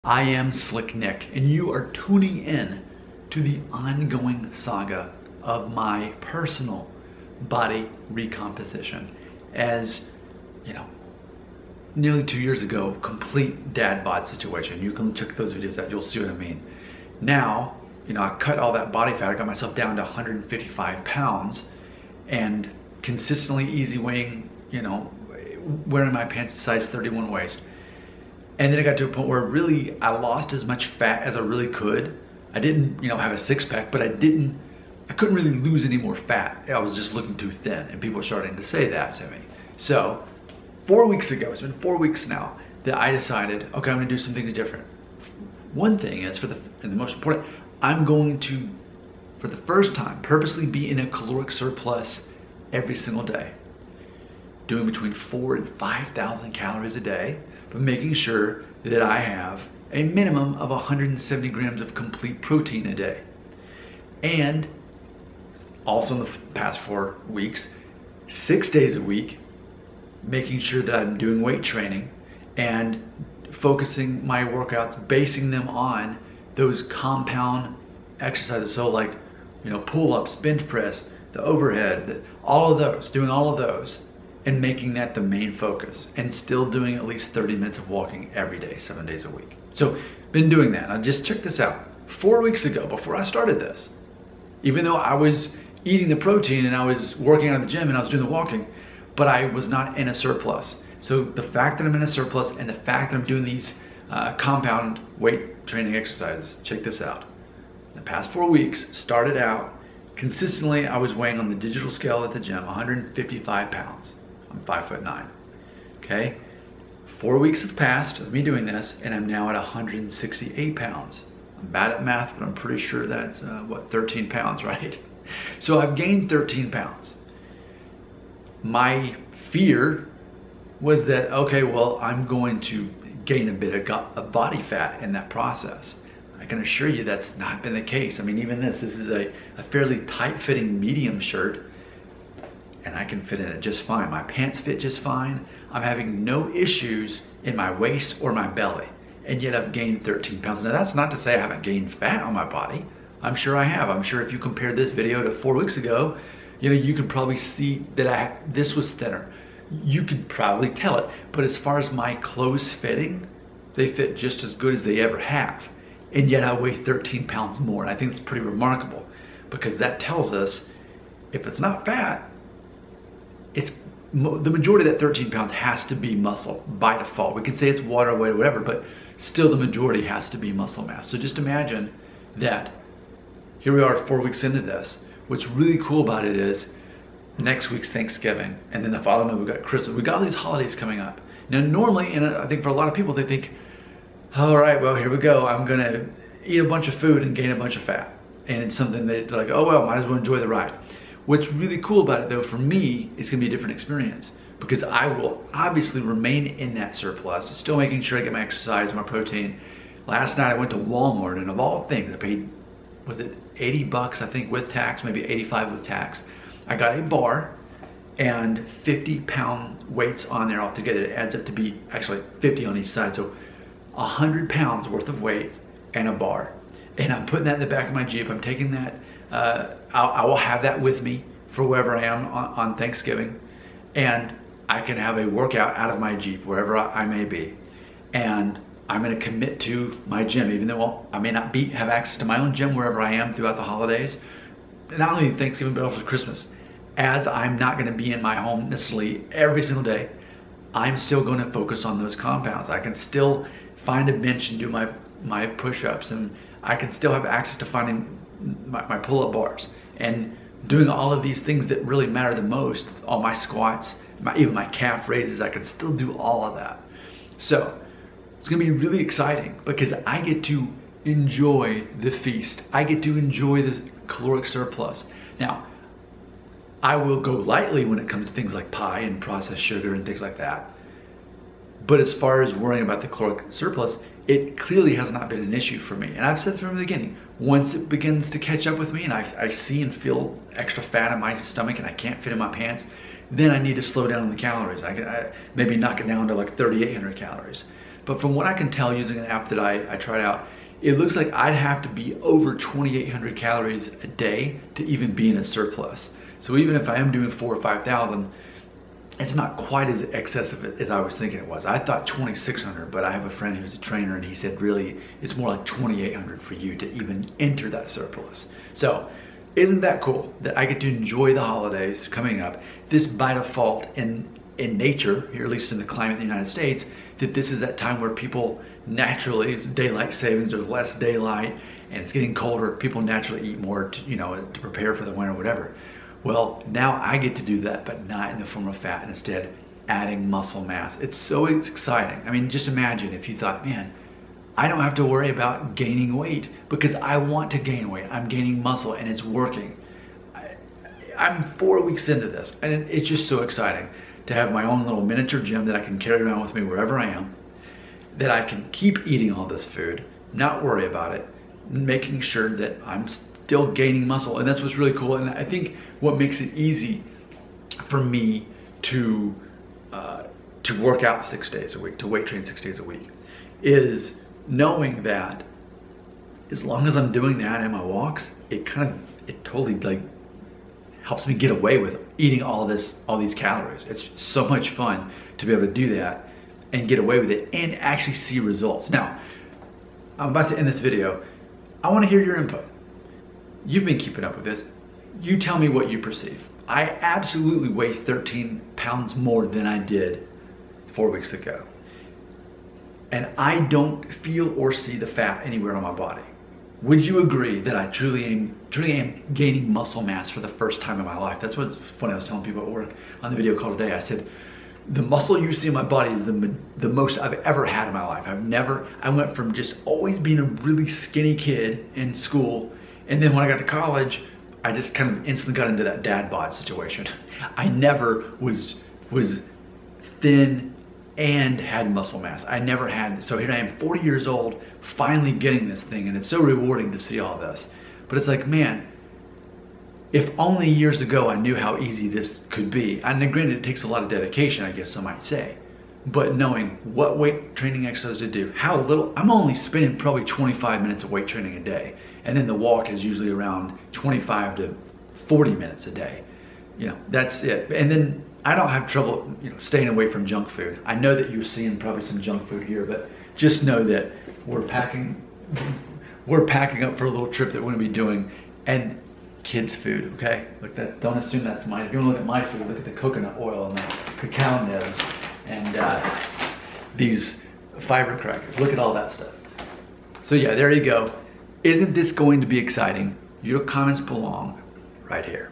I am Slick Nick, and you are tuning in to the ongoing saga of my personal body recomposition. As you know, nearly 2 years ago, complete dad bod situation. You can check those videos out, you'll see what I mean. Now, I cut all that body fat, I got myself down to 155 pounds, and consistently easy weighing, wearing my pants size 31 waist. And then it got to a point where really I lost as much fat as I really could. I didn't, have a six pack, but I couldn't really lose any more fat. I was just looking too thin, and people were starting to say that to me. So 4 weeks ago, it's been 4 weeks now, that I decided, okay, I'm gonna do some things different. One thing is, and the most important, I'm going to, for the first time, purposely be in a caloric surplus every single day. Doing between 4,000 and 5,000 calories a day, but making sure that I have a minimum of 170 grams of complete protein a day. And also in the past 4 weeks, 6 days a week, making sure that I'm doing weight training and focusing my workouts, basing them on those compound exercises. So like, pull-ups, bench press, the overhead, all of those, doing all of those, and making that the main focus, and still doing at least 30 minutes of walking every day, 7 days a week. So been doing that. Now just check this out. 4 weeks ago, before I started this, even though I was eating the protein and I was working out at the gym and I was doing the walking, but I was not in a surplus. So the fact that I'm in a surplus and the fact that I'm doing these compound weight training exercises, check this out. The past 4 weeks started out consistently, I was weighing on the digital scale at the gym 155 pounds. I'm 5'9". Okay, 4 weeks have passed of me doing this, and I'm now at 168 pounds. I'm bad at math, but I'm pretty sure that's 13 pounds, right? So I've gained 13 pounds. My fear was that, okay, well, I'm going to gain a bit of body fat in that process. I can assure you that's not been the case. I mean, even this is a fairly tight-fitting medium shirt, and I can fit in it just fine. My pants fit just fine. I'm having no issues in my waist or my belly, and yet I've gained 13 pounds. Now that's not to say I haven't gained fat on my body. I'm sure I have. I'm sure if you compare this video to 4 weeks ago, you could probably see that this was thinner. You could probably tell it, but as far as my clothes fitting, they fit just as good as they ever have. And yet I weigh 13 pounds more. And I think it's pretty remarkable, because that tells us if it's not fat, the majority of that 13 pounds has to be muscle by default. We can say it's water weight or whatever, but still the majority has to be muscle mass. So just imagine that here we are 4 weeks into this. What's really cool about it is next week's Thanksgiving, and then the following week we got Christmas. We got all these holidays coming up. Now normally, and I think for a lot of people, they think, all right, well, here we go. I'm gonna eat a bunch of food and gain a bunch of fat. And it's something that they're like, oh well, might as well enjoy the ride. What's really cool about it though, for me, it's gonna be a different experience, because I will obviously remain in that surplus, still making sure I get my exercise, my protein. Last night I went to Walmart, and of all things, I paid, was it 80 bucks, I think, with tax, maybe 85 with tax. I got a bar and 50-pound weights on there altogether. It adds up to be actually 50 on each side. So 100 pounds worth of weight and a bar. And I'm putting that in the back of my Jeep. I'm taking that, I will have that with me for wherever I am on Thanksgiving. And I can have a workout out of my Jeep, wherever I may be. And I'm gonna commit to my gym, even though I may not have access to my own gym wherever I am throughout the holidays. Not only Thanksgiving, but also Christmas. As I'm not gonna be in my home necessarily every single day, I'm still gonna focus on those compounds. I can still find a bench and do my push-ups, and I can still have access to finding my pull-up bars and doing all of these things that really matter the most, all my squats, even my calf raises. I can still do all of that. So it's gonna be really exciting, because I get to enjoy the feast. I get to enjoy the caloric surplus. Now, I will go lightly when it comes to things like pie and processed sugar and things like that. But as far as worrying about the caloric surplus, it clearly has not been an issue for me. And I've said from the beginning, once it begins to catch up with me and I see and feel extra fat in my stomach and I can't fit in my pants, then I need to slow down on the calories. I maybe knock it down to like 3,800 calories. but from what I can tell using an app that I tried out, it looks like I'd have to be over 2,800 calories a day to even be in a surplus. So even if I am doing 4,000 or 5,000, it's not quite as excessive as I was thinking it was. I thought 2,600, but I have a friend who's a trainer and he said really it's more like 2,800 for you to even enter that surplus. So isn't that cool that I get to enjoy the holidays coming up? This by default in nature, here at least in the climate in the United States, that this is that time where people naturally, it's daylight savings, there's less daylight and it's getting colder, people naturally eat more to, to prepare for the winter, whatever. Well, now I get to do that, but not in the form of fat, and instead adding muscle mass. It's so exciting. I mean, just imagine if you thought, man, I don't have to worry about gaining weight because I want to gain weight. I'm gaining muscle and it's working. I'm 4 weeks into this and it's just so exciting to have my own little miniature gym that I can carry around with me wherever I am, that I can keep eating all this food, not worry about it, making sure that I'm still gaining muscle. And that's what's really cool. And I think what makes it easy for me to work out 6 days a week, to weight train 6 days a week, is knowing that as long as I'm doing that in my walks, it totally like helps me get away with eating all these calories. It's so much fun to be able to do that and get away with it and actually see results. Now, I'm about to end this video. I want to hear your input. You've been keeping up with this. You tell me what you perceive. I absolutely weigh 13 pounds more than I did 4 weeks ago. And I don't feel or see the fat anywhere on my body. Would you agree that I truly am gaining muscle mass for the first time in my life? That's what's funny. I was telling people at work on the video call today. I said, the muscle you see in my body is the most I've ever had in my life. I went from just always being a really skinny kid in school, and then when I got to college, I just kind of instantly got into that dad bod situation. I never was thin and had muscle mass. I never had, so here I am 40 years old, finally getting this thing, and it's so rewarding to see all this. But it's like, man, if only years ago I knew how easy this could be. And granted, it takes a lot of dedication, I guess some might say. But knowing what weight training exercise to do, how little, I'm only spending probably 25 minutes of weight training a day. And then the walk is usually around 25 to 40 minutes a day. That's it. And then I don't have trouble, staying away from junk food. I know that you're seeing probably some junk food here, but just know that we're packing up for a little trip that we're gonna be doing, and kids' food, okay? Look, that, don't assume that's mine. If you wanna look at my food, look at the coconut oil and the cacao nibs and these fiber crackers. Look at all that stuff. So yeah, there you go. Isn't this going to be exciting? Your comments belong right here.